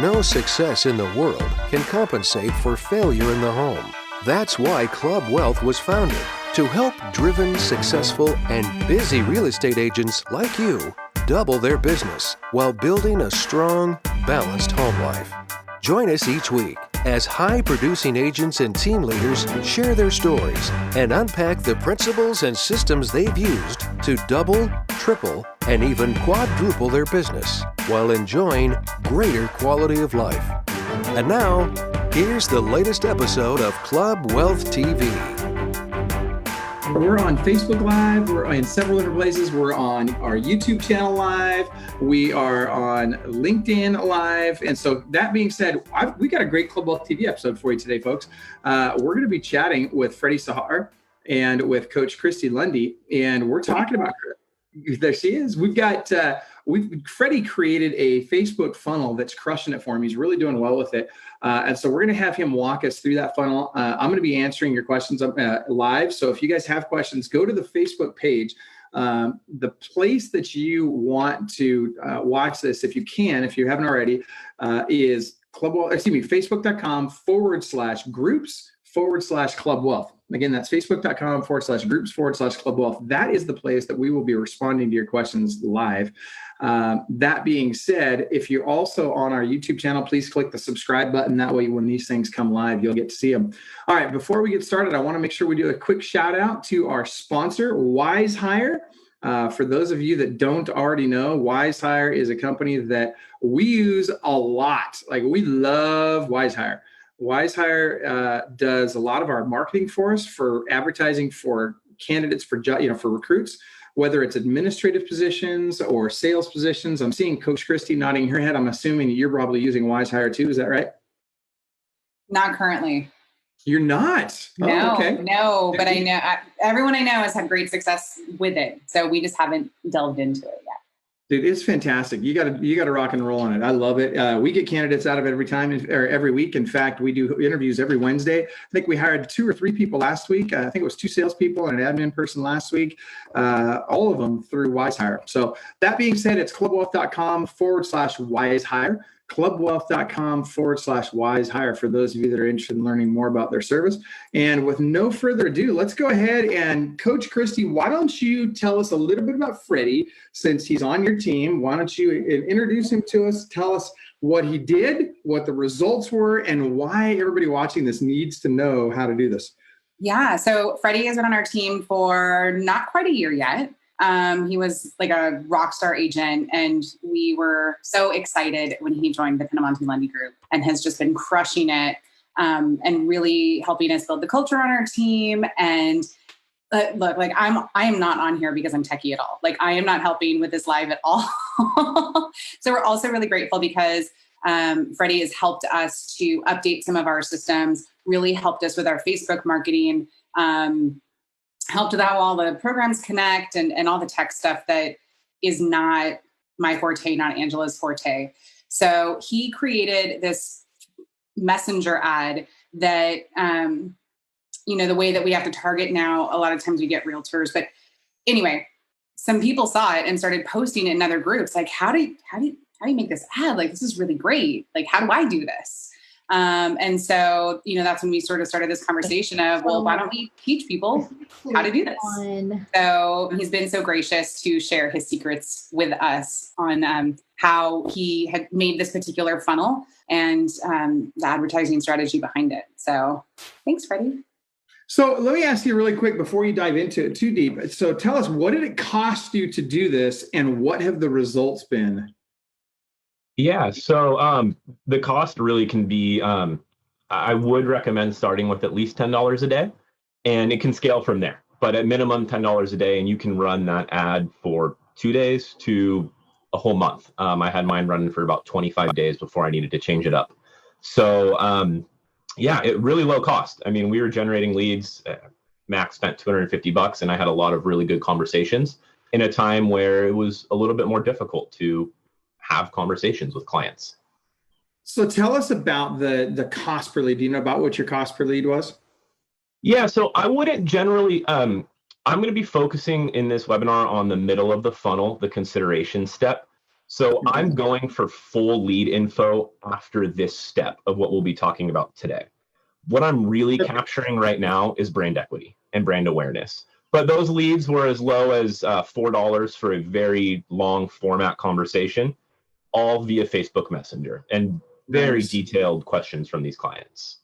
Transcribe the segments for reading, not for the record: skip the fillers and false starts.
No success in the world can compensate for failure in the home. That's why Club Wealth was founded, to help driven, successful, and busy real estate agents like you double their business while building a strong, balanced home life. Join us each week as high-producing agents and team leaders share their stories and unpack the principles and systems they've used to double, triple, and even quadruple their business while enjoying greater quality of life. And now, here's the latest episode of Club Wealth TV. We're on Facebook Live. We're in several different places. We're on our YouTube channel live. We are on LinkedIn live. And so that being said, we got a great Club Wealth TV episode for you today, folks. We're going to be chatting with Freddie Sahhar and with Coach Christy Lundy. And we're talking about her. There she is. We've got Freddie created a Facebook funnel that's crushing it for him. He's really doing well with it. And so we're going to have him walk us through that funnel. I'm going to be answering your questions live. So if you guys have questions, go to the Facebook page. The place that you want to watch this, if you can, if you haven't already, is facebook.com/groups/Club Wealth. Again, that's facebook.com/groups/Club Wealth. That is the place that we will be responding to your questions live. That being said, if you're also on our YouTube channel, please click the subscribe button. That way, when these things come live, you'll get to see them. All right, before we get started, I want to make sure we do a quick shout out to our sponsor, Sahhar. For those of you that don't already know, Sahhar is a company that we use a lot. Like, we love Sahhar. Sahhar does a lot of our marketing for us, for advertising for candidates, for recruits, whether it's administrative positions or sales positions. I'm seeing Coach Christy nodding her head. I'm assuming you're probably using Sahhar too. Is that right? Not currently. You're not? No, okay. No, but I know everyone I know has had great success with it. So we just haven't delved into it yet. Dude, it's fantastic. You got to rock and roll on it. I love it. We get candidates out of it every week. In fact, we do interviews every Wednesday. I think we hired 2 or 3 people last week. I think it was 2 salespeople and an admin person last week. All of them through Sahhar. So that being said, it's clubwealth.com/Sahhar. clubwealth.com/Sahhar for those of you that are interested in learning more about their service. And with no further ado, let's go ahead and Coach Christy, why don't you tell us a little bit about Freddie, since he's on your team? Why don't you introduce him to us? Tell us what he did, what the results were, and why everybody watching this needs to know how to do this. Yeah. So Freddie has been on our team for not quite a year yet. He was like a rock star agent, and we were so excited when he joined the Pinamonte Lundy group, and has just been crushing it, and really helping us build the culture on our team. And look, like I am not on here because I'm techie at all. Like, I am not helping with this live at all. So we're also really grateful because Freddie has helped us to update some of our systems, really helped us with our Facebook marketing, helped with how all the programs connect and all the tech stuff that is not my forte, not Angela's forte. So he created this messenger ad that, the way that we have to target now, a lot of times we get realtors. But anyway, some people saw it and started posting it in other groups. Like, how do you make this ad? Like, this is really great. Like, how do I do this? And so, that's when we sort of started this conversation of, well, why don't we teach people how to do this? So he's been so gracious to share his secrets with us on how he had made this particular funnel and the advertising strategy behind it. So thanks, Freddie. So let me ask you really quick before you dive into it too deep. So tell us, what did it cost you to do this, and what have the results been? Yeah, so the cost really can be, I would recommend starting with at least $10 a day, and it can scale from there. But at minimum, $10 a day, and you can run that ad for 2 days to a whole month. I had mine running for about 25 days before I needed to change it up. So it really low cost. I mean, we were generating leads. Max spent $250, and I had a lot of really good conversations in a time where it was a little bit more difficult to have conversations with clients. So tell us about the cost per lead. Do you know about what your cost per lead was? Yeah, so I wouldn't generally, I'm going to be focusing in this webinar on the middle of the funnel, the consideration step. So I'm going for full lead info after this step of what we'll be talking about today. What I'm really capturing right now is brand equity and brand awareness. But those leads were as low as $4 for a very long format conversation, all via Facebook Messenger, and very detailed questions from these clients.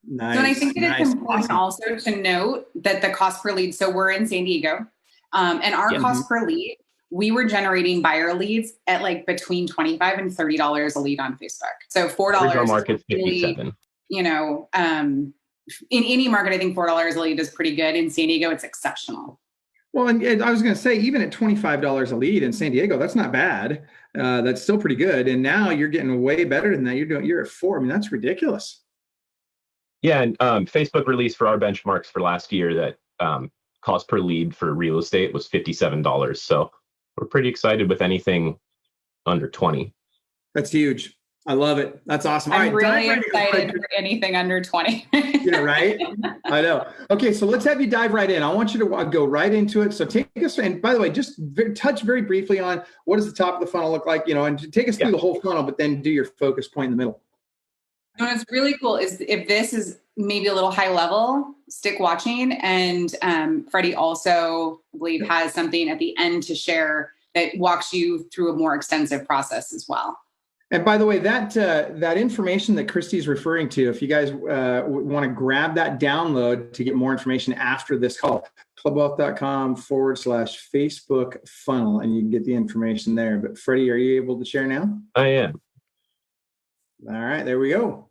Nice. So, and I think that it's important also to note that the cost per lead, so we're in San Diego, and our cost per lead, we were generating buyer leads at like between $25 and $30 a lead on Facebook. So $4 market's 57. You know, in any market, I think $4 a lead is pretty good. In San Diego, it's exceptional. Well, and I was going to say, even at $25 a lead in San Diego, that's not bad. That's still pretty good. And now you're getting way better than that. You're at 4. I mean, that's ridiculous. Yeah, and Facebook released for our benchmarks for last year that cost per lead for real estate was $57. So we're pretty excited with anything under 20. That's huge. I love it. That's awesome. I'm really excited for anything under 20. Yeah, right? I know. Okay, so let's have you dive right in. I want you to go right into it. So take us, and by the way, just touch very briefly on what does the top of the funnel look like, and take us through the whole funnel, but then do your focus point in the middle. And what's really cool is if this is maybe a little high level, stick watching. And Freddie also, I believe, has something at the end to share that walks you through a more extensive process as well. And by the way, that information that Christy's referring to, if you guys want to grab that download to get more information after this call, clubwealth.com/Facebook funnel, and you can get the information there. But Freddie, are you able to share now? I am. All right, there we go.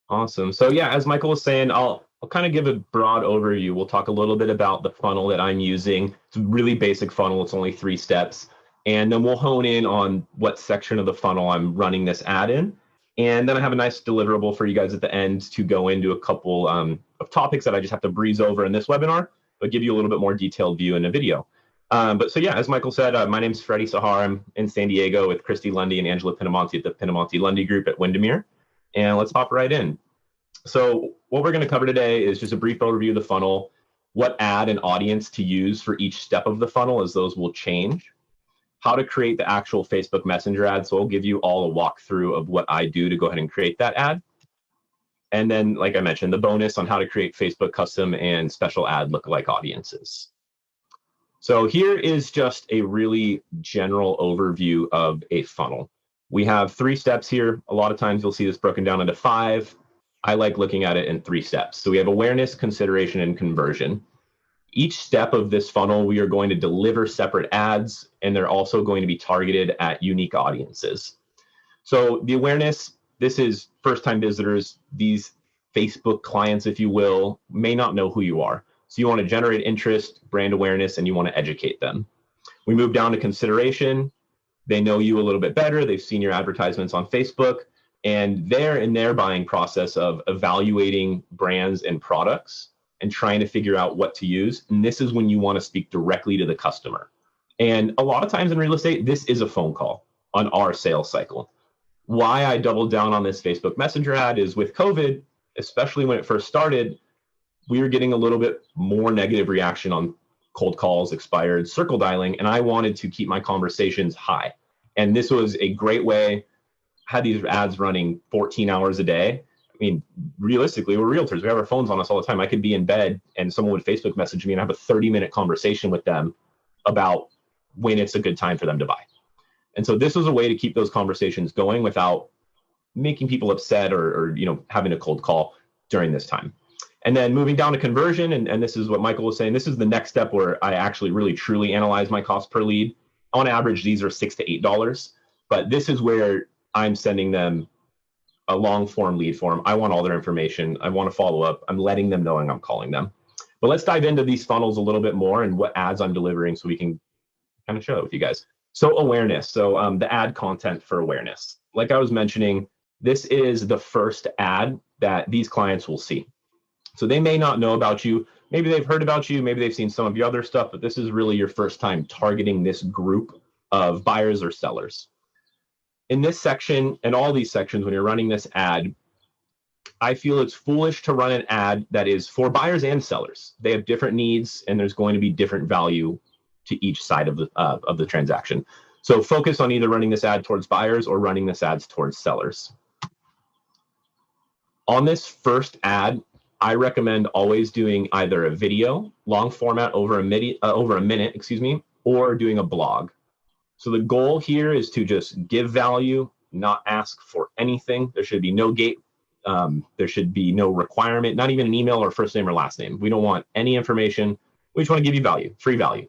Awesome. So yeah, as Michael was saying, I'll kind of give a broad overview. We'll talk a little bit about the funnel that I'm using. It's a really basic funnel. It's only 3 steps. And then we'll hone in on what section of the funnel I'm running this ad in. And then I have a nice deliverable for you guys at the end to go into a couple of topics that I just have to breeze over in this webinar, but give you a little bit more detailed view in a video. But so yeah, as Michael said, my name's Freddie Sahhar. I'm in San Diego with Christy Lundy and Angela Pinamonti at the Pinamonti Lundy Group at Windermere. And let's hop right in. So what we're going to cover today is just a brief overview of the funnel, what ad and audience to use for each step of the funnel, as those will change, how to create the actual Facebook Messenger ad. So I'll give you all a walkthrough of what I do to go ahead and create that ad. And then, like I mentioned, the bonus on how to create Facebook custom and special ad lookalike audiences. So here is just a really general overview of a funnel. We have 3 steps here. A lot of times you'll see this broken down into 5. I like looking at it in 3 steps. So we have awareness, consideration, and conversion. Each step of this funnel, we are going to deliver separate ads, and they're also going to be targeted at unique audiences. So the awareness, this is first-time visitors. These Facebook clients, if you will, may not know who you are. So you want to generate interest, brand awareness, and you want to educate them. We move down to consideration. They know you a little bit better. They've seen your advertisements on Facebook, and they're in their buying process of evaluating brands and products and trying to figure out what to use. And this is when you want to speak directly to the customer. And a lot of times in real estate, this is a phone call on our sales cycle. Why I doubled down on this Facebook Messenger ad is with COVID, especially when it first started, we were getting a little bit more negative reaction on cold calls, expired, circle dialing, and I wanted to keep my conversations high. And this was a great way. Had these ads running 14 hours a day. I mean, realistically, we're realtors. We have our phones on us all the time. I could be in bed and someone would Facebook message me and have a 30-minute conversation with them about when it's a good time for them to buy. And so this was a way to keep those conversations going without making people upset or having a cold call during this time. And then moving down to conversion, and this is what Michael was saying, this is the next step where I actually really truly analyze my cost per lead. On average, these are $6 to $8, but this is where I'm sending them a long form lead form. I want all their information. I want to follow up. I'm letting them know I'm calling them. But let's dive into these funnels a little bit more and what ads I'm delivering so we can kind of show it with you guys. So awareness. So the ad content for awareness. Like I was mentioning, this is the first ad that these clients will see. So they may not know about you. Maybe they've heard about you. Maybe they've seen some of your other stuff, but this is really your first time targeting this group of buyers or sellers. In this section and all these sections, when you're running this ad, I feel it's foolish to run an ad that is for buyers and sellers. They have different needs, and there's going to be different value to each side of the transaction. So focus on either running this ad towards buyers or running this ads towards sellers. On this first ad, I recommend always doing either a video, long format over a minute, or doing a blog. So the goal here is to just give value, not ask for anything. There should be no gate. There should be no requirement, not even an email or first name or last name. We don't want any information. We just want to give you value, free value.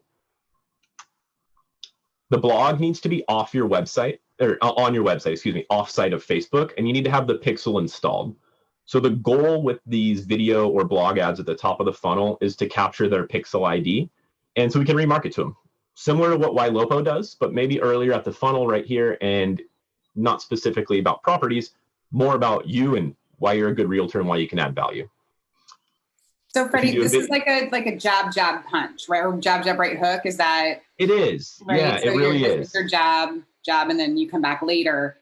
The blog needs to be off your website, or on your website, off-site of Facebook, and you need to have the pixel installed. So the goal with these video or blog ads at the top of the funnel is to capture their pixel ID, and so we can remarket to them. Similar to what Ylopo does, but maybe earlier at the funnel right here, and not specifically about properties, more about you and why you're a good realtor and why you can add value. So Freddie, this is like a jab punch, right? Or jab right hook. Is that? It is. Right? Yeah, so it really is. Your jab, and then you come back later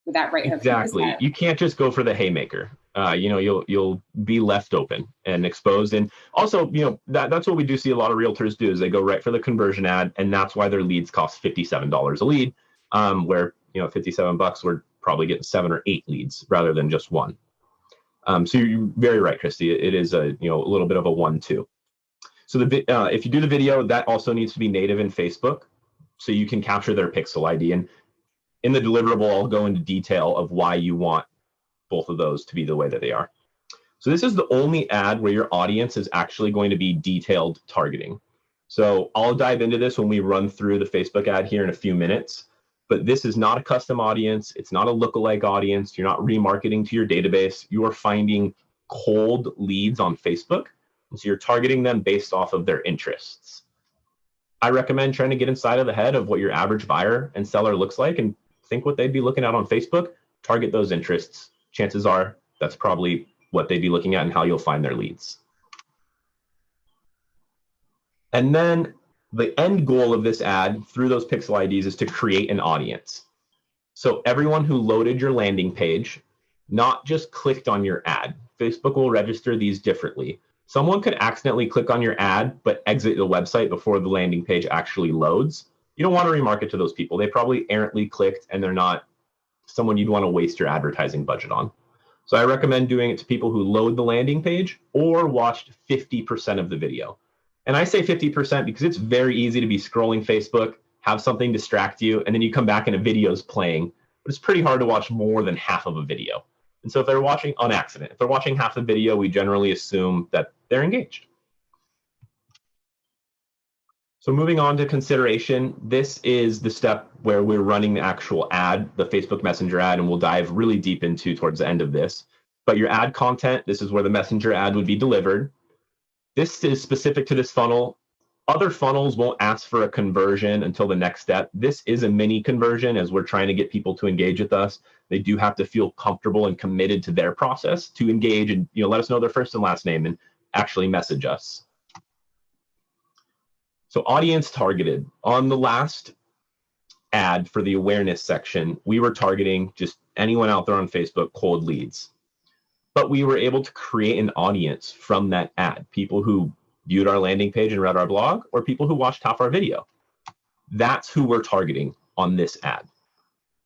with that right hook. Exactly. You can't just go for the haymaker. You'll be left open and exposed. And also, that's what we do see a lot of realtors do is they go right for the conversion ad, and that's why their leads cost $57 a lead, where $57 we're probably getting 7 or 8 leads rather than just one. So you're very right, Christy. It is a little bit of a 1-2. So if you do the video, that also needs to be native in Facebook, so you can capture their pixel ID. And in the deliverable, I'll go into detail of why you want both of those to be the way that they are. So this is the only ad where your audience is actually going to be detailed targeting. So I'll dive into this when we run through the Facebook ad here in a few minutes. But this is not a custom audience. It's not a lookalike audience. You're not remarketing to your database. You are finding cold leads on Facebook. And so you're targeting them based off of their interests. I recommend trying to get inside of the head of what your average buyer and seller looks like and think what they'd be looking at on Facebook. Target those interests. Chances are that's probably what they'd be looking at and how you'll find their leads. And then the end goal of this ad through those pixel IDs is to create an audience. So everyone who loaded your landing page, not just clicked on your ad. Facebook will register these differently. Someone could accidentally click on your ad, but exit the website before the landing page actually loads. You don't want to remarket to those people. They probably errantly clicked and they're not someone you'd want to waste your advertising budget on. So I recommend doing it to people who load the landing page or watched 50% of the video. And I say 50% because it's very easy to be scrolling Facebook, have something distract you, and then you come back and a video's playing. But it's pretty hard to watch more than half of a video. And so if they're watching on accident, if they're watching half the video, we generally assume that they're engaged. So moving on to consideration, this is the step where we're running the actual ad, the Facebook Messenger ad, and we'll dive really deep into towards the end of this. But your ad content, this is where the Messenger ad would be delivered. This is specific to this funnel. Other funnels won't ask for a conversion until the next step. This is a mini conversion as we're trying to get people to engage with us. They do have to feel comfortable and committed to their process to engage and let us know their first and last name and actually message us. So audience targeted. On the last ad for the awareness section, we were targeting just anyone out there on Facebook, cold leads. But we were able to create an audience from that ad, people who viewed our landing page and read our blog, or people who watched half our video. That's who we're targeting on this ad.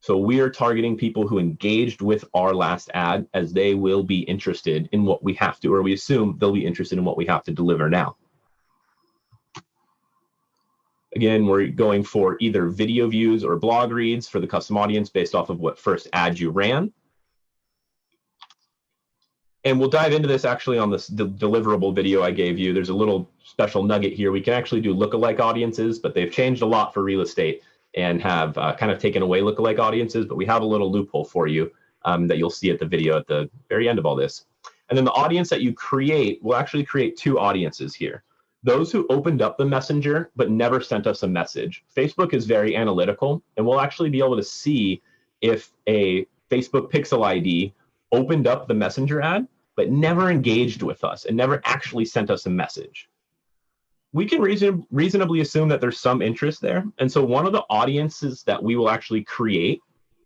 So we are targeting people who engaged with our last ad as they will be interested in what we have to, or we assume they'll be interested in what we have to deliver now. Again, we're going for either video views or blog reads for the custom audience based off of what first ad you ran. And we'll dive into this actually on this deliverable video I gave you. There's a little special nugget here. We can actually do lookalike audiences, but they've changed a lot for real estate and have kind of taken away lookalike audiences. But we have a little loophole for you that you'll see at the video at the very end of all this. And then the audience that you create, will actually create 2 audiences here. Those who opened up the messenger but never sent us a message. Facebook is very analytical, and we'll actually be able to see if a Facebook pixel ID opened up the messenger ad, but never engaged with us and never actually sent us a message. We can reasonably assume that there's some interest there. And so one of the audiences that we will actually create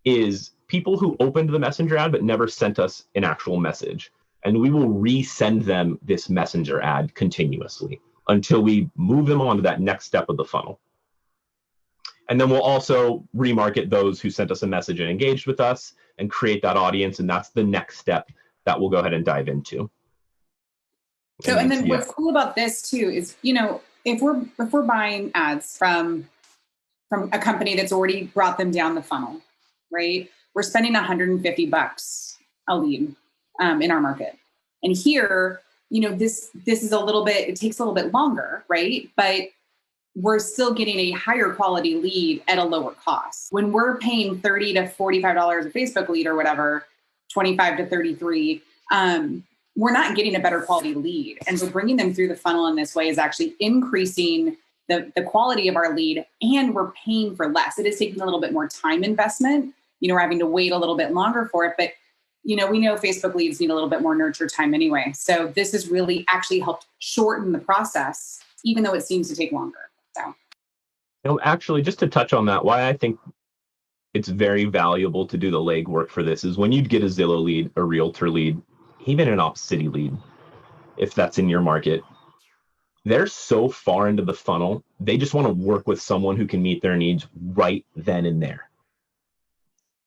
is people who opened the messenger ad, but never sent us an actual message. And we will resend them this messenger ad continuously until we move them on to that next step of the funnel. And then we'll also remarket those who sent us a message and engaged with us and create that audience. And that's the next step that we'll go ahead and dive into. So, and then what's cool about this too is, if we're buying ads from a company that's already brought them down the funnel, right? We're spending $150 a lead in our market. And here, this is it takes a little bit longer, right? But we're still getting a higher quality lead at a lower cost. When we're paying $30 to $45 a Facebook lead or whatever, 25 to 33, we're not getting a better quality lead. And so bringing them through the funnel in this way is actually increasing the quality of our lead, and we're paying for less. It is taking a little bit more time investment. We're having to wait a little bit longer for it, but we know Facebook leads need a little bit more nurture time anyway. So this has really actually helped shorten the process, even though it seems to take longer. So, actually, just to touch on that, why I think it's very valuable to do the legwork for this is when you get a Zillow lead, a realtor lead, even an Op City lead, if that's in your market, they're so far into the funnel, they just want to work with someone who can meet their needs right then and there.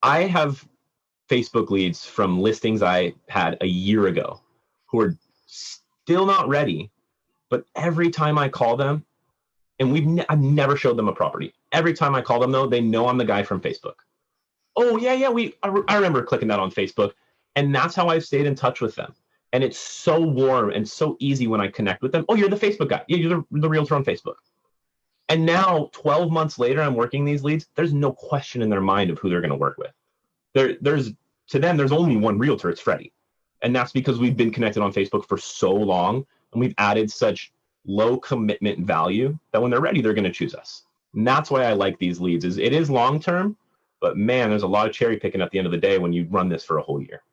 I have Facebook leads from listings I had a year ago who are still not ready, but every time I call them, and I've never showed them a property. Every time I call them, though, they know I'm the guy from Facebook. Oh, yeah, I remember clicking that on Facebook. And that's how I've stayed in touch with them. And it's so warm and so easy when I connect with them. Oh, you're the Facebook guy. Yeah, you're the realtor on Facebook. And now 12 months later, I'm working these leads. There's no question in their mind of who they're going to work with. To them, there's only one realtor. It's Freddie. And that's because we've been connected on Facebook for so long, and we've added such low commitment value that when they're ready, they're going to choose us. And that's why I like these leads. It is long-term, but man, there's a lot of cherry picking at the end of the day when you run this for a whole year.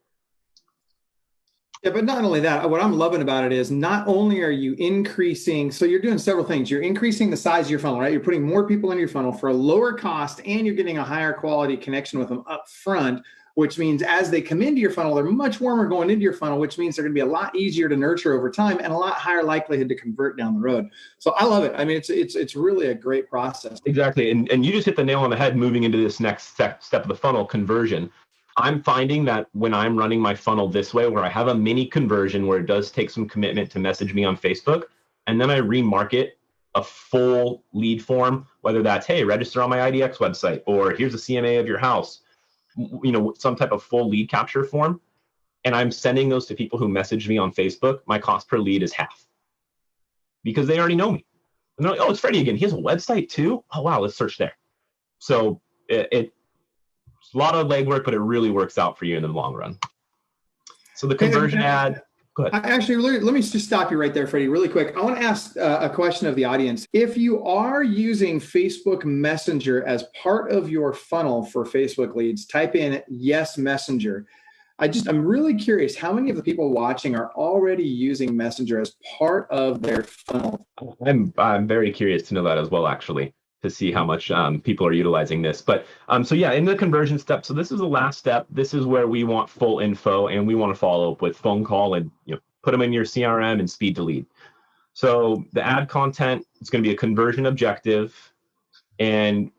Yeah, but not only that, what I'm loving about it is not only are you increasing, so you're doing several things. You're increasing the size of your funnel, right? You're putting more people in your funnel for a lower cost, and you're getting a higher quality connection with them up front, which means as they come into your funnel, they're much warmer going into your funnel, which means they're going to be a lot easier to nurture over time and a lot higher likelihood to convert down the road. So I love it. I mean, it's really a great process. Exactly. And you just hit the nail on the head moving into this next step of the funnel, conversion. I'm finding that when I'm running my funnel this way, where I have a mini conversion where it does take some commitment to message me on Facebook, and then I remarket a full lead form, whether that's, hey, register on my IDX website, or here's a CMA of your house, some type of full lead capture form. And I'm sending those to people who message me on Facebook. My cost per lead is half because they already know me. And they're like, oh, it's Freddie again. He has a website too. Oh, wow. Let's search there. So it's a lot of legwork, but it really works out for you in the long run. So the conversion ad, go ahead. Actually, let me just stop you right there, Freddie, really quick. I want to ask a question of the audience. If you are using Facebook Messenger as part of your funnel for Facebook leads, type in yes Messenger. I'm really curious, how many of the people watching are already using Messenger as part of their funnel? I'm very curious to know that as well, actually, to see how much people are utilizing this. But so yeah, in the conversion step, so this is the last step. This is where we want full info, and we want to follow up with phone call and put them in your CRM and speed to lead. So the ad content is going to be a conversion objective, and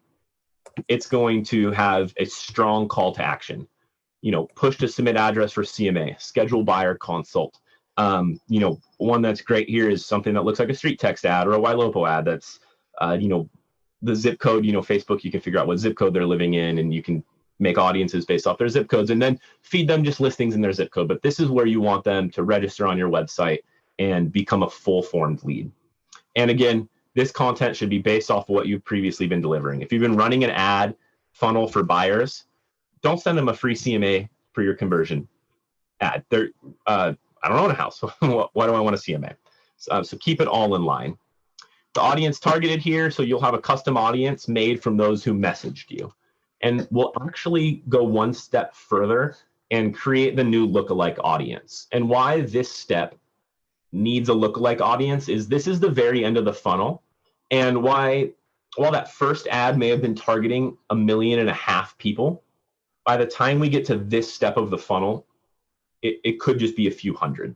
it's going to have a strong call to action. Push to submit address for CMA, schedule buyer consult. One that's great here is something that looks like a street text ad or a YLOPO ad. That's, the zip code, Facebook, you can figure out what zip code they're living in, and you can make audiences based off their zip codes and then feed them just listings in their zip code. But this is where you want them to register on your website and become a full formed lead. And again, this content should be based off what you've previously been delivering. If you've been running an ad funnel for buyers, don't send them a free CMA for your conversion ad. I don't own a house. Why do I want a CMA? So keep it all in line. The audience targeted here, so you'll have a custom audience made from those who messaged you. And we'll actually go one step further and create the new lookalike audience. And why this step needs a lookalike audience is this is the very end of the funnel. And while that first ad may have been targeting 1.5 million people, by the time we get to this step of the funnel, it could just be a few hundred.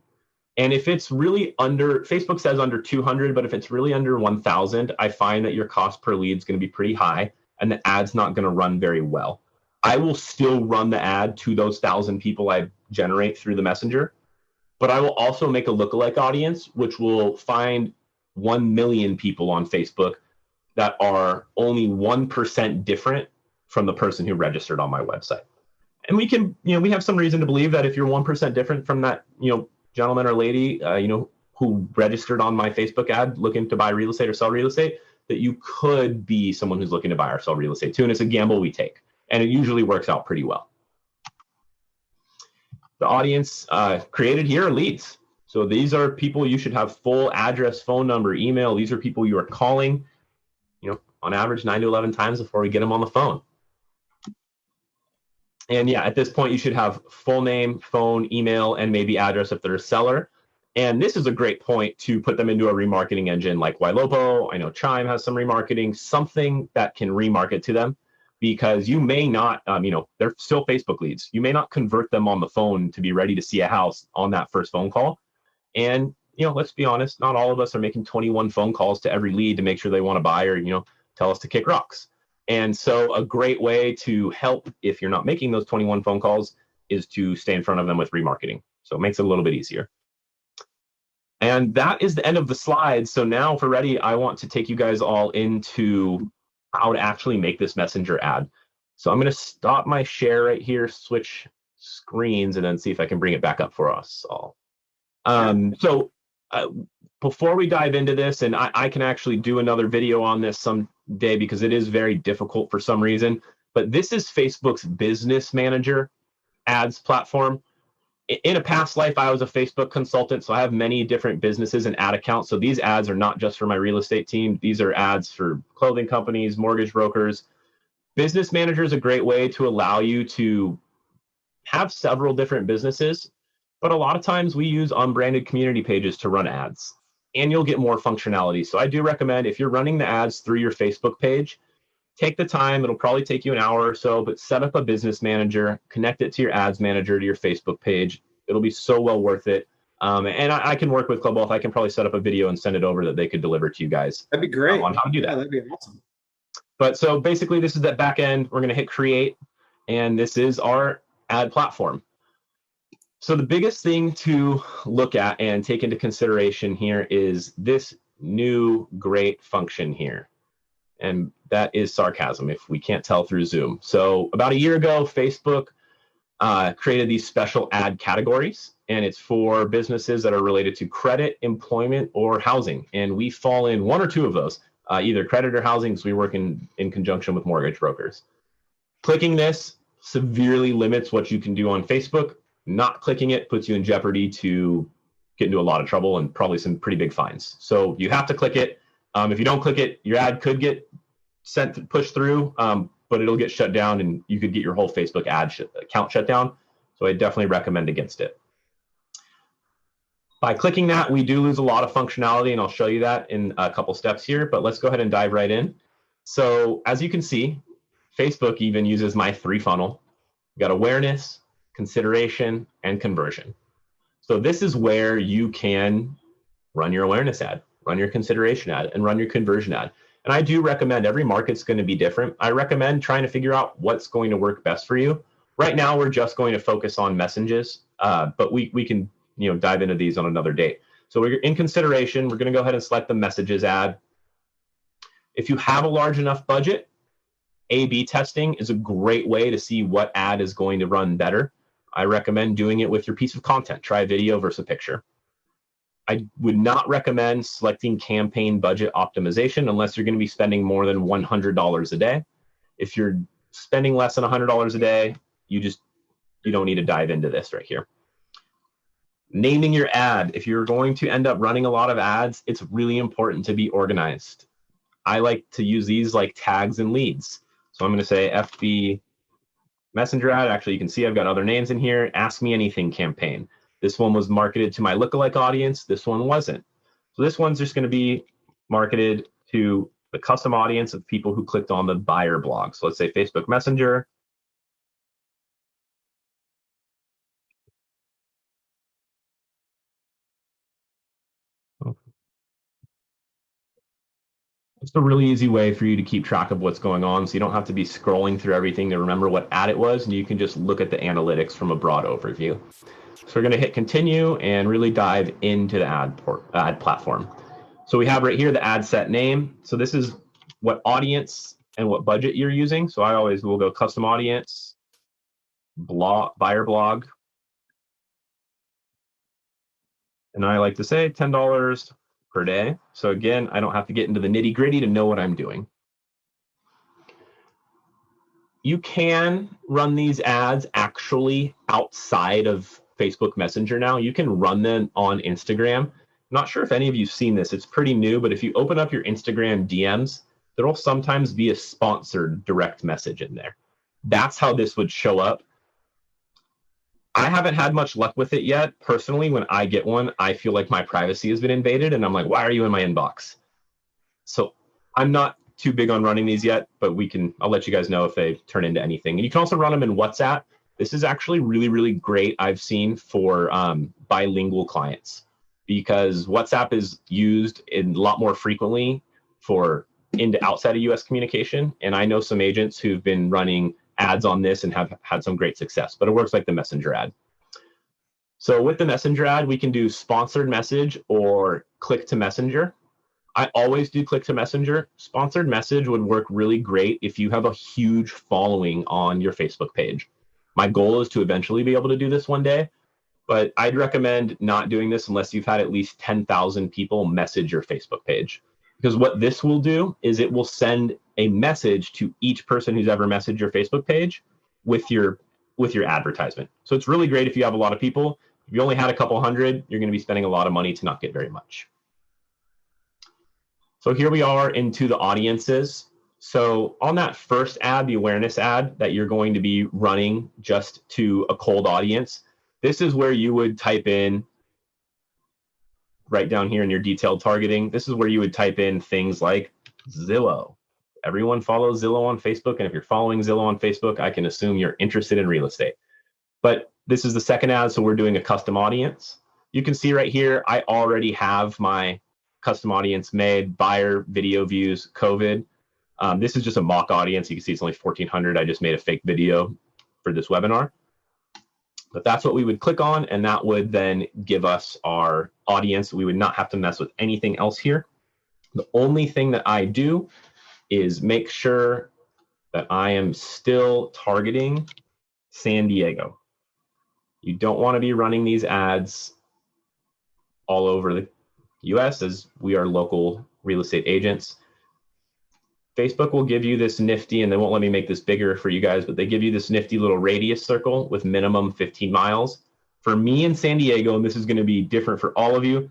And if it's really under, Facebook says under 200, but if it's really under 1,000, I find that your cost per lead is going to be pretty high and the ad's not going to run very well. I will still run the ad to those 1,000 people I generate through the messenger, but I will also make a lookalike audience, which will find 1 million people on Facebook that are only 1% different from the person who registered on my website. And we can, we have some reason to believe that if you're 1% different from that, gentleman or lady, who registered on my Facebook ad looking to buy real estate or sell real estate, that you could be someone who's looking to buy or sell real estate too. And it's a gamble we take. And it usually works out pretty well. The audience created here are leads. So these are people you should have full address, phone number, email. These are people you are calling, on average 9 to 11 times before we get them on the phone. And yeah, at this point, you should have full name, phone, email, and maybe address if they're a seller. And this is a great point to put them into a remarketing engine like Ylopo. I know Chime has some remarketing, something that can remarket to them, because you may not, they're still Facebook leads. You may not convert them on the phone to be ready to see a house on that first phone call. And, let's be honest, not all of us are making 21 phone calls to every lead to make sure they want to buy or, tell us to kick rocks. And so a great way to help if you're not making those 21 phone calls is to stay in front of them with remarketing. So it makes it a little bit easier. And that is the end of the slides. So now for Ready, I want to take you guys all into how to actually make this messenger ad. So I'm going to stop my share right here, switch screens, and then see if I can bring it back up for us all. Before we dive into this, and I can actually do another video on this someday because it is very difficult for some reason, but this is Facebook's Business Manager ads platform. In a past life, I was a Facebook consultant, so I have many different businesses and ad accounts. So these ads are not just for my real estate team. These are ads for clothing companies, mortgage brokers. Business Manager is a great way to allow you to have several different businesses, but a lot of times we use unbranded community pages to run ads, and you'll get more functionality. So I do recommend, if you're running the ads through your Facebook page, take the time. It'll probably take you an hour or so, but set up a Business Manager, connect it to your ads manager, to your Facebook page. It'll be so well worth it. And I can work with Club Wealth. I can probably set up a video and send it over that they could deliver to you guys. That'd be great. On how to do that. Yeah, that'd be awesome. But so basically, this is that back end. We're going to hit create, and this is our ad platform. So the biggest thing to look at and take into consideration here is this new great function here. And that is sarcasm if we can't tell through Zoom. So about a year ago, Facebook created these special ad categories, and it's for businesses that are related to credit, employment, or housing. And we fall in one or two of those, either credit or housing, because we work in conjunction with mortgage brokers. Clicking this severely limits what you can do on Facebook. Not clicking it puts you in jeopardy to get into a lot of trouble and probably some pretty big fines. So you have to click it. If you don't click it, your ad could get pushed through, but it'll get shut down, and you could get your whole Facebook ad account shut down. So I definitely recommend against it. By clicking that, we do lose a lot of functionality, and I'll show you that in a couple steps here, but let's go ahead and dive right in. So as you can see, Facebook even uses my 3 funnel. We got awareness, consideration, and conversion. So this is where you can run your awareness ad, run your consideration ad, and run your conversion ad. And I do recommend, every market's going to be different. I recommend trying to figure out what's going to work best for you. Right now, we're just going to focus on messages, but we can dive into these on another date. So we're in consideration. We're going to go ahead and select the messages ad. If you have a large enough budget, A/B testing is a great way to see what ad is going to run better. I recommend doing it with your piece of content. Try a video versus a picture. I would not recommend selecting campaign budget optimization unless you're going to be spending more than $100 a day. If you're spending less than $100 a day, you don't need to dive into this right here. Naming your ad. If you're going to end up running a lot of ads, it's really important to be organized. I like to use these like tags and leads. So I'm going to say FB Messenger ad. Actually, you can see I've got other names in here. Ask Me Anything campaign. This one was marketed to my lookalike audience. This one wasn't. So this one's just going to be marketed to the custom audience of people who clicked on the buyer blog. So let's say Facebook Messenger. It's a really easy way for you to keep track of what's going on, so you don't have to be scrolling through everything to remember what ad it was, and you can just look at the analytics from a broad overview. So we're going to hit continue and really dive into the ad platform. So we have right here the ad set name. So this is what audience and what budget you're using. So I always will go custom audience, buyer blog. And I like to say $10 per day. So again, I don't have to get into the nitty gritty to know what I'm doing. You can run these ads actually outside of Facebook Messenger now. You can run them on Instagram. I'm not sure if any of you've seen this. It's pretty new, but if you open up your Instagram DMs, there will sometimes be a sponsored direct message in there. That's how this would show up. I haven't had much luck with it yet. Personally, when I get one, I feel like my privacy has been invaded, and I'm like, why are you in my inbox? So I'm not too big on running these yet, but I'll let you guys know if they turn into anything. And you can also run them in WhatsApp. This is actually really, really great, I've seen, for bilingual clients, because WhatsApp is used a lot more frequently for into outside of US communication. And I know some agents who've been running ads on this and have had some great success, but it works like the Messenger ad. So with the Messenger ad, we can do sponsored message or click to Messenger. I always do click to Messenger. Sponsored message would work really great if you have a huge following on your Facebook page. My goal is to eventually be able to do this one day, but I'd recommend not doing this unless you've had at least 10,000 people message your Facebook page. Because what this will do is it will send a message to each person who's ever messaged your Facebook page with your advertisement. So it's really great if you have a lot of people. If you only had a couple hundred, you're going to be spending a lot of money to not get very much. So here we are into the audiences. So on that first ad, the awareness ad that you're going to be running just to a cold audience, this is where you would type in, right down here in your detailed targeting, this is where you would type in things like Zillow. Everyone follows Zillow on Facebook, and if you're following Zillow on Facebook, I can assume you're interested in real estate. But this is the second ad, so we're doing a custom audience. You can see right here, I already have my custom audience made, buyer, video views, COVID. This is just a mock audience. You can see it's only 1,400. I just made a fake video for this webinar. But that's what we would click on, and that would then give us our audience. We would not have to mess with anything else here. The only thing that I do is make sure that I am still targeting San Diego. You don't want to be running these ads all over the US, as we are local real estate agents. Facebook will give you this nifty, and they won't let me make this bigger for you guys, but they give you this nifty little radius circle with minimum 15 miles. For me in San Diego, and this is going to be different for all of you,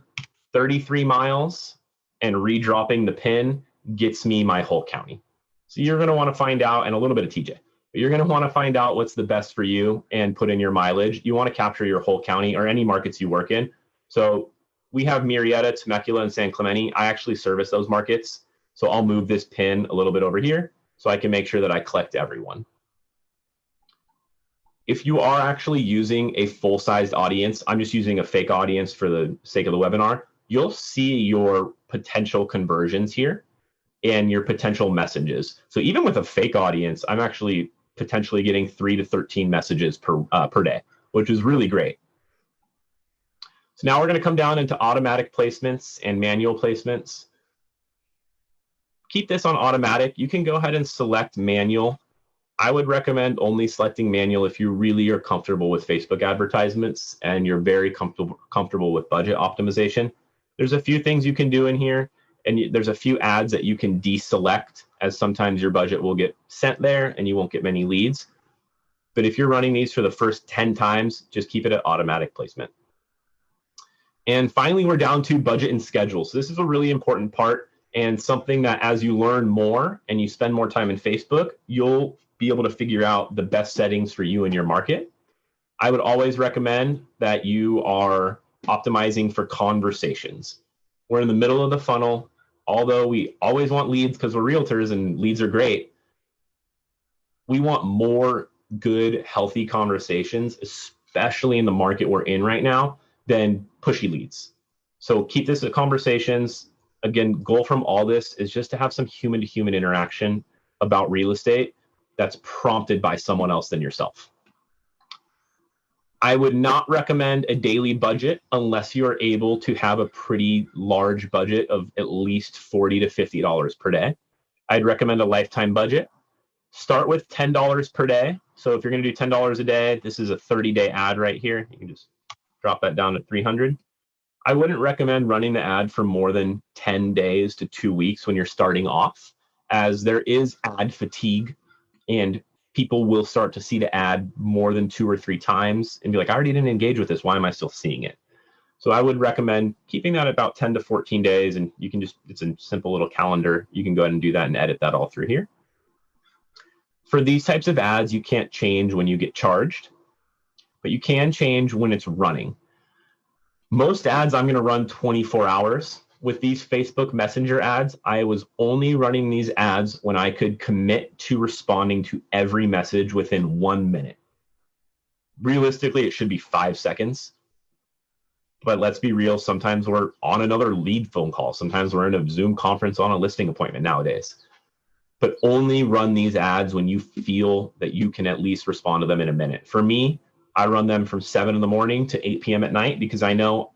33 miles and redropping the pin gets me my whole county. So you're going to want to find out, and a little bit of TJ, but you're going to want to find out what's the best for you and put in your mileage. You want to capture your whole county or any markets you work in. So we have Murrieta, Temecula, and San Clemente. I actually service those markets. So I'll move this pin a little bit over here so I can make sure that I collect everyone. If you are actually using a full-sized audience, I'm just using a fake audience for the sake of the webinar, you'll see your potential conversions here and your potential messages. So even with a fake audience, I'm actually potentially getting 3 to 13 messages per day, which is really great. So now we're going to come down into automatic placements and manual placements. Keep this on automatic. You can go ahead and select manual. I would recommend only selecting manual if you really are comfortable with Facebook advertisements and you're very comfortable with budget optimization. There's a few things you can do in here, and there's a few ads that you can deselect, as sometimes your budget will get sent there and you won't get many leads. But if you're running these for the first 10 times, just keep it at automatic placement. And finally, we're down to budget and schedule. So this is a really important part, and something that as you learn more and you spend more time in Facebook, you'll be able to figure out the best settings for you and your market. I would always recommend that you are optimizing for conversations. We're in the middle of the funnel. Although we always want leads because we're realtors and leads are great, we want more good, healthy conversations, especially in the market we're in right now, than pushy leads. So keep this at conversations. again, goal from all this is just to have some human to human interaction about real estate that's prompted by someone else than yourself. I would not recommend a daily budget unless you're able to have a pretty large budget of at least $40 to $50 per day. I'd recommend a lifetime budget. Start with $10 per day. So if you're going to do $10 a day, this is a 30-day ad right here. You can just drop that down to 300. I wouldn't recommend running the ad for more than 10 days to 2 weeks when you're starting off, as there is ad fatigue and people will start to see the ad more than 2 or 3 times and be like, I already didn't engage with this. Why am I still seeing it? So I would recommend keeping that about 10 to 14 days. And you can just, it's a simple little calendar. You can go ahead and do that and edit that all through here. For these types of ads, you can't change when you get charged, but you can change when it's running. Most ads I'm going to run 24 hours. With these Facebook Messenger ads, I was only running these ads when I could commit to responding to every message within 1 minute. Realistically, it should be 5 seconds. But let's be real, sometimes we're on another lead phone call. Sometimes we're in a Zoom conference on a listing appointment nowadays. But only run these ads when you feel that you can at least respond to them in a minute. For me, I run them from 7 in the morning to 8 p.m. at night because I know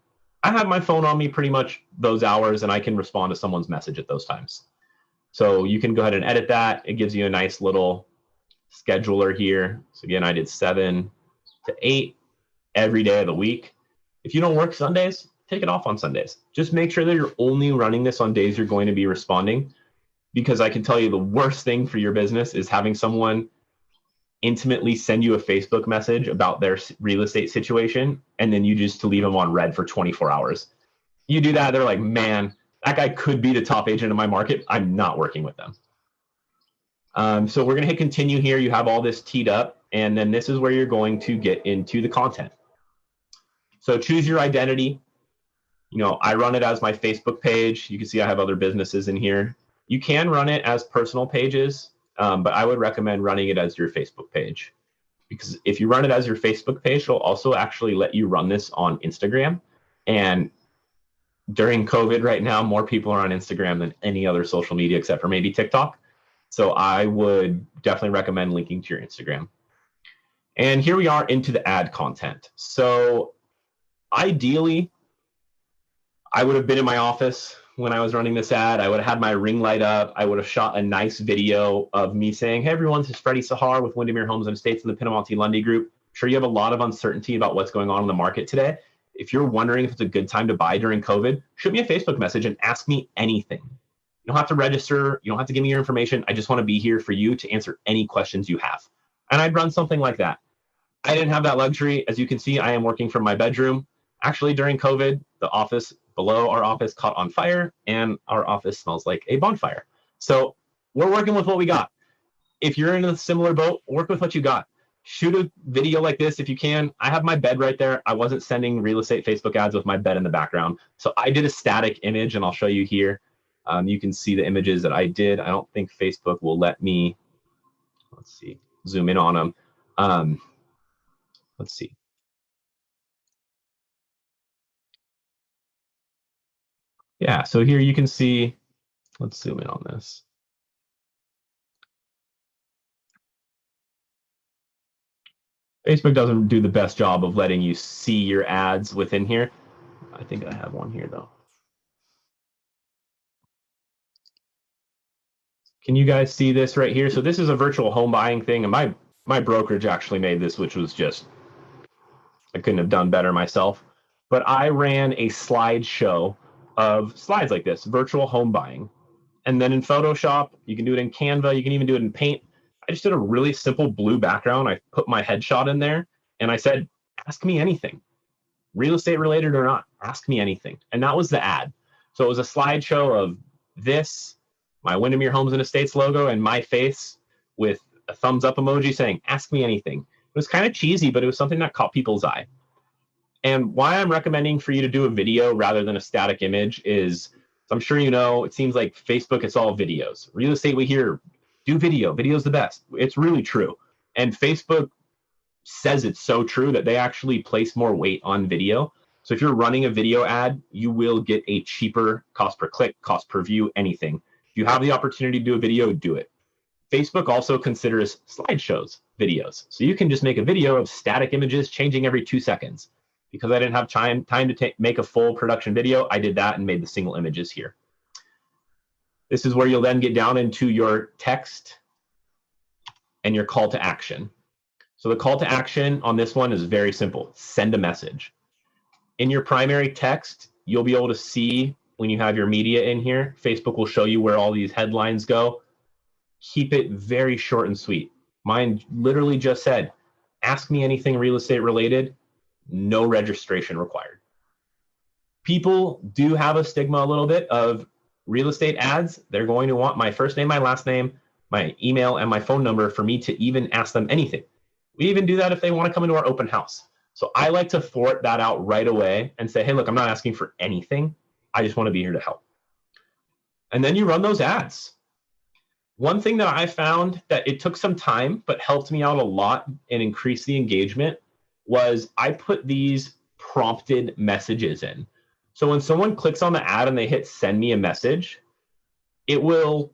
I have my phone on me pretty much those hours and I can respond to someone's message at those times. So you can go ahead and edit that. It gives you a nice little scheduler here. So again, I did 7 to 8 every day of the week. If you don't work Sundays, take it off on Sundays. Just make sure that you're only running this on days you're going to be responding, because I can tell you the worst thing for your business is having someone intimately send you a Facebook message about their real estate situation, and then you just to leave them on red for 24 hours. You do that, they're like, man, that guy could be the top agent in my market. I'm not working with them. So we're going to hit continue here. You have all this teed up, and then this is where you're going to get into the content. So choose your identity. You know, I run it as my Facebook page. You can see I have other businesses in here. You can run it as personal pages. But I would recommend running it as your Facebook page, because if you run it as your Facebook page, it'll also actually let you run this on Instagram. And during COVID right now, more people are on Instagram than any other social media except for maybe TikTok. So I would definitely recommend linking to your Instagram. And here we are into the ad content. So ideally, I would have been in my office when I was running this ad. I would have had my ring light up. I would have shot a nice video of me saying, hey, everyone, this is Freddie Sahhar with Windermere Homes and Estates in the Pinamonte Lundy Group. I'm sure you have a lot of uncertainty about what's going on in the market today. If you're wondering if it's a good time to buy during COVID, shoot me a Facebook message and ask me anything. You don't have to register. You don't have to give me your information. I just want to be here for you to answer any questions you have. And I'd run something like that. I didn't have that luxury. As you can see, I am working from my bedroom. Actually, during COVID, the office below our office caught on fire and our office smells like a bonfire. So we're working with what we got. If you're in a similar boat, work with what you got. Shoot a video like this if you can. I have my bed right there. I wasn't sending real estate Facebook ads with my bed in the background. So I did a static image, and I'll show you here. You can see the images that I did. I don't think Facebook will let me, let's see, zoom in on them. Let's see. Yeah, so here you can see, let's zoom in on this. Facebook doesn't do the best job of letting you see your ads within here. I think I have one here though. Can you guys see this right here? So this is a virtual home buying thing, and my brokerage actually made this, which was just, I couldn't have done better myself. But I ran a slideshow of slides like this, virtual home buying. And then in Photoshop, you can do it in Canva, you can even do it in Paint. I just did a really simple blue background. I put my headshot in there and I said, ask me anything, real estate related or not, ask me anything. And that was the ad. So it was a slideshow of this, my Windermere Homes and Estates logo, and my face with a thumbs up emoji saying, ask me anything. It was kind of cheesy, but it was something that caught people's eye. And why I'm recommending for you to do a video rather than a static image is, I'm sure you know, it seems like Facebook, it's all videos. Real estate, we hear, do video. Video's the best. It's really true. And Facebook says it's so true that they actually place more weight on video. So if you're running a video ad, you will get a cheaper cost per click, cost per view, anything. If you have the opportunity to do a video, do it. Facebook also considers slideshows videos. So you can just make a video of static images changing every 2 seconds. Because I didn't have time to make a full production video, I did that and made the single images here. This is where you'll then get down into your text and your call to action. So the call to action on this one is very simple. Send a message. In your primary text, you'll be able to see when you have your media in here, Facebook will show you where all these headlines go. Keep it very short and sweet. Mine literally just said, ask me anything real estate related, no registration required. People do have a stigma a little bit of real estate ads. They're going to want my first name, my last name, my email, and my phone number for me to even ask them anything. We even do that if they want to come into our open house. So I like to thwart that out right away and say, hey, look, I'm not asking for anything. I just want to be here to help. And then you run those ads. One thing that I found that it took some time, but helped me out a lot and increased the engagement was I put these prompted messages in. So when someone clicks on the ad and they hit send me a message, it will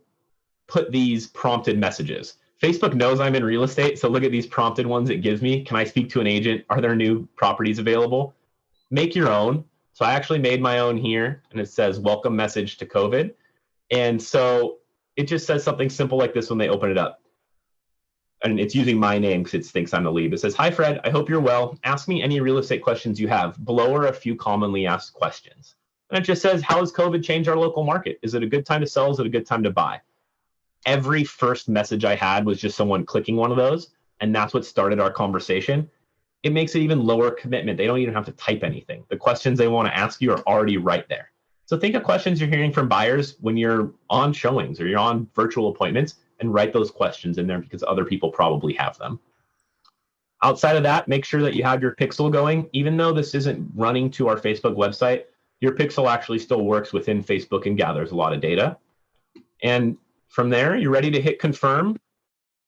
put these prompted messages. Facebook knows I'm in real estate, so look at these prompted ones it gives me. Can I speak to an agent? Are there new properties available? Make your own. So I actually made my own here, and it says welcome message to COVID. And so it just says something simple like this when they open it up. And it's using my name because it thinks I'm the lead. It says, hi, Fred, I hope you're well. Ask me any real estate questions you have. Below are a few commonly asked questions. And it just says, how has COVID changed our local market? Is it a good time to sell? Is it a good time to buy? Every first message I had was just someone clicking one of those, and that's what started our conversation. It makes it even lower commitment. They don't even have to type anything. The questions they want to ask you are already right there. So think of questions you're hearing from buyers when you're on showings or you're on virtual appointments, and write those questions in there because other people probably have them. Outside of that, make sure that you have your pixel going. Even though this isn't running to our Facebook website, your pixel actually still works within Facebook and gathers a lot of data. And from there, you're ready to hit confirm.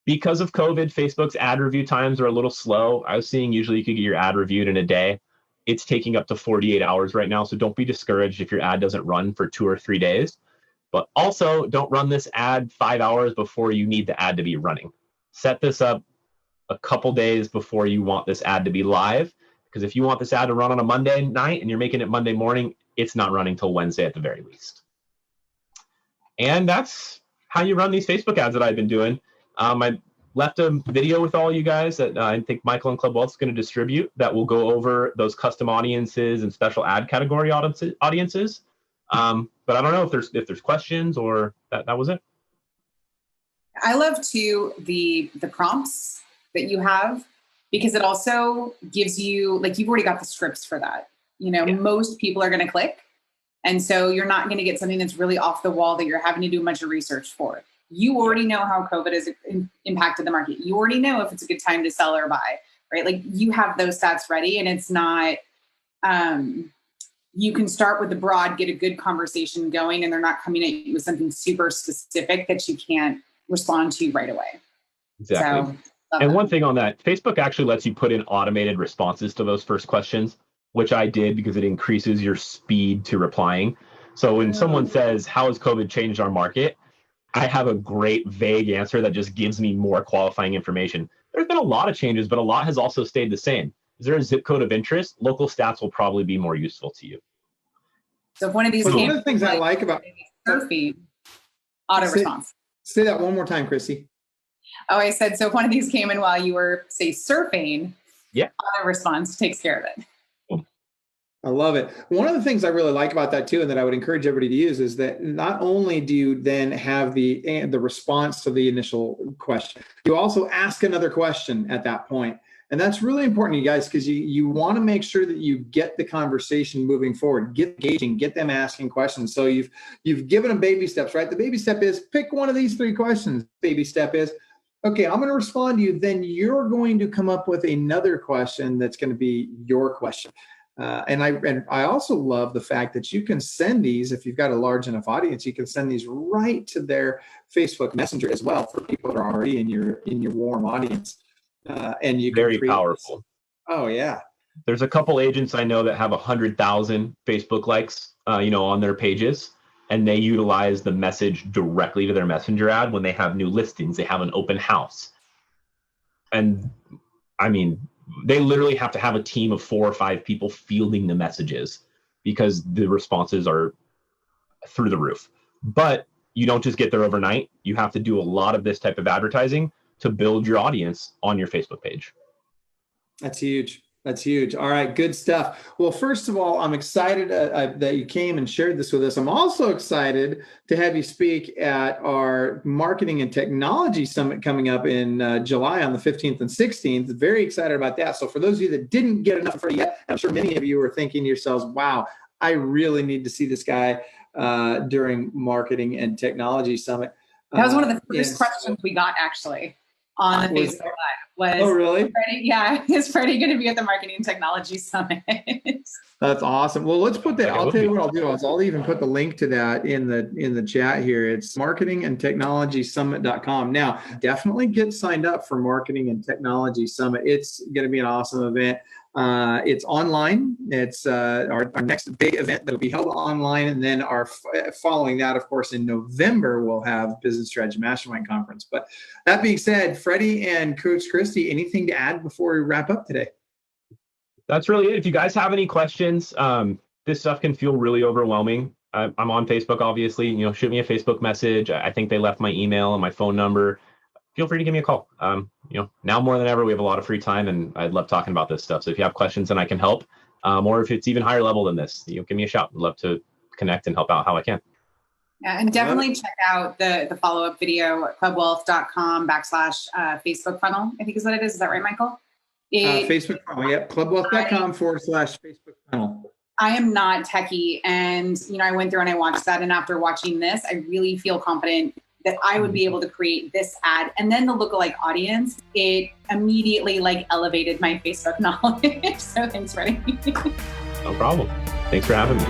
Because of COVID, Facebook's ad review times are a little slow. I was seeing usually you could get your ad reviewed in a day. It's taking up to 48 hours right now, so don't be discouraged if your ad doesn't run for 2 or 3 days. But also, don't run this ad 5 hours before you need the ad to be running. Set this up a couple days before you want this ad to be live, because if you want this ad to run on a Monday night and you're making it Monday morning, it's not running till Wednesday at the very least. And that's how you run these Facebook ads that I've been doing. I left a video with all you guys that I think Michael and Club Wealth is going to distribute that will go over those custom audiences and special ad category audiences. But I don't know if there's questions or that was it. I love too the prompts that you have, because it also gives you, like, you've already got the scripts for that. Most people are going to click. And so you're not going to get something that's really off the wall that you're having to do a bunch of research for. You already know how COVID has impacted the market. You already know if it's a good time to sell or buy, right? Like, you have those stats ready, and it's not, you can start with the broad, get a good conversation going, and they're not coming at you with something super specific that you can't respond to right away. Exactly. And one thing on that, Facebook actually lets you put in automated responses to those first questions, which I did because it increases your speed to replying. So when someone says, how has COVID changed our market? I have a great vague answer that just gives me more qualifying information. There's been a lot of changes, but a lot has also stayed the same. Is there a zip code of interest? Local stats will probably be more useful to you. So if one of these one of the things I like about surfing, auto response. Say that one more time, Christy. Oh, I said, so if one of these came in while you were, say, surfing, auto response takes care of it. I love it. One of the things I really like about that too, and that I would encourage everybody to use, is that not only do you then have the response to the initial question, you also ask another question at that point. And that's really important, you guys, because you want to make sure that you get the conversation moving forward, get engaging, get them asking questions. So you've given them baby steps, right? The baby step is pick one of these 3 questions. Baby step is, okay, I'm going to respond to you. Then you're going to come up with another question that's going to be your question. And I also love the fact that you can send these, if you've got a large enough audience, you can send these right to their Facebook Messenger as well for people that are already in your warm audience. And you can very powerful. Oh yeah. There's a couple agents I know that have 100,000 Facebook likes, on their pages, and they utilize the message directly to their messenger ad when they have new listings, they have an open house. And I mean, they literally have to have a team of 4 or 5 people fielding the messages because the responses are through the roof. But you don't just get there overnight. You have to do a lot of this type of advertising to build your audience on your Facebook page. That's huge. That's huge. All right, good stuff. Well, first of all, I'm excited that you came and shared this with us. I'm also excited to have you speak at our Marketing and Technology Summit coming up in July on the 15th and 16th. Very excited about that. So for those of you that didn't get enough of it yet, I'm sure many of you are thinking to yourselves, wow, I really need to see this guy during Marketing and Technology Summit. That was one of the first questions we got actually on the Facebook Live. Oh, really? Is Freddie going to be at the Marketing and Technology Summit? That's awesome. Well, let's put that. I'll tell you what I'll do. I'll even put the link to that in the chat here. It's marketingandtechnologysummit.com. Now, definitely get signed up for Marketing and Technology Summit. It's going to be an awesome event. It's online. It's our next big event that will be held online. And then our following that, of course, in November, we'll have Business Strategy Mastermind Conference. But that being said, Freddie and Coach Christy, anything to add before we wrap up today? That's really it. If you guys have any questions, this stuff can feel really overwhelming. I'm on Facebook, obviously. Shoot me a Facebook message. I think they left my email and my phone number. Feel free to give me a call. Now more than ever, we have a lot of free time, and I love talking about this stuff. So if you have questions and I can help, or if it's even higher level than this, give me a shout. I'd love to connect and help out how I can. Yeah, and definitely check out the follow-up video at clubwealth.com/Facebook funnel, I think is what it is. Is that right, Michael? Facebook funnel, yeah. clubwealth.com/Facebook funnel. I am not techie, and I went through and I watched that, and after watching this, I really feel confident that I would be able to create this ad, and then the lookalike audience. It immediately elevated my Facebook knowledge. So thanks, Freddie. No problem. Thanks for having me.